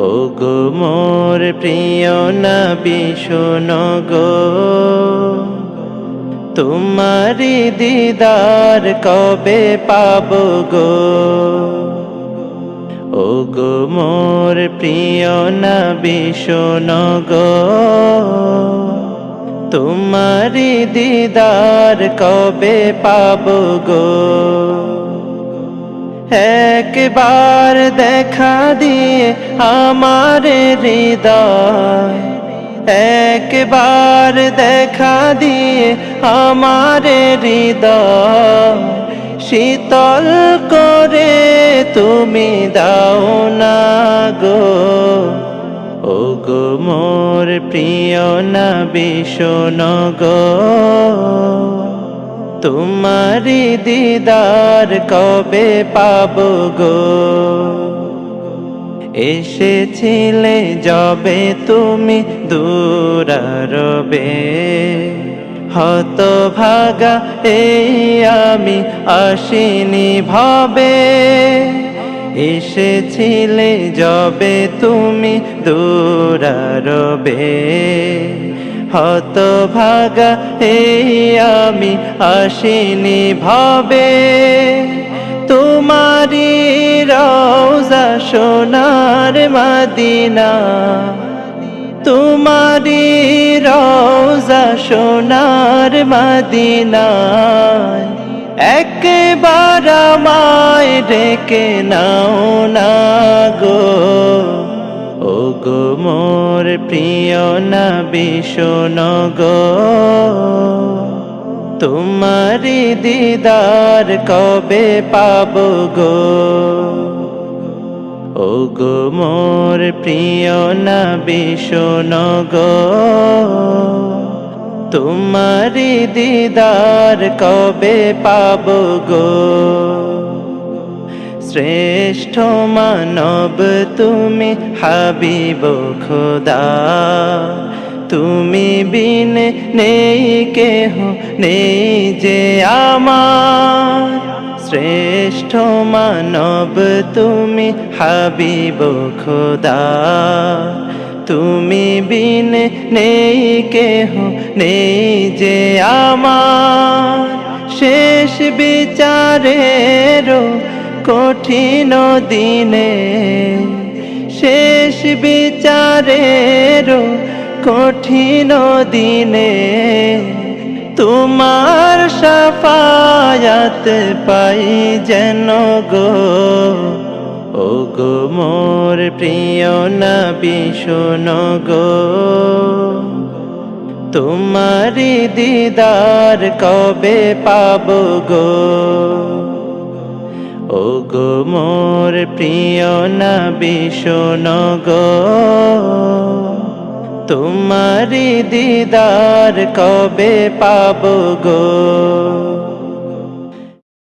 ওগো মোর প্রিয় নবী শোনো গো, তোমারি দিদার কবে পাবো গো। ওগো মোর প্রিয় নবী শোনো গো, তোমারি দিদার কবে পাবো গো। একবার দেখা দিয়ে আমার হৃদয়, একবার দেখা দিয়ে আমার হৃদয় শীতল করে তুমি দাও না গো। ওগো মোর প্রিয় নবী শোনো গো, তোমারি দিদার কবে পাবো গো। এসেছিলে যবে তুমি দূরারবে, হতভাগা এই আমি আসিনি ভবে। এসেছিলে যবে তুমি দূরারবে, হতভাগা এই আমি আসিনি ভবে। তোমারি রওজা সোনার মদিনা, তোমারি রওজা সোনার মদিনা, একবার আমায় ডেকে নাও না গো। ওগো মোর প্রিয় নবী শোনো গো, তোমারি দিদার কবে পাবো গো। ওগো মোর প্রিয় নবী শোনো গো, তোমারি দিদার কবে পাবো গো। শ্রেষ্ঠ মানব তুমি হাবিব খোদা, তুমি বিন নেই কেহ নেই যে আমার। শ্রেষ্ঠ মানব তুমি হাবিব খোদা, তুমি বিন নেই কেহ নেই যে আমার। শেষ বিচারের কঠিন দিনে, শেষ বিচারের কঠিন দিনে, তোমার শাফায়াত পাই যেন গো। ওগো মোর প্রিয় নবী শোনো গো, তোমারি দিদার কবে পাবো গো। ওগো মোর প্রিয় নবী শোনো গো, তোমারি দিদার কবে পাবো গো।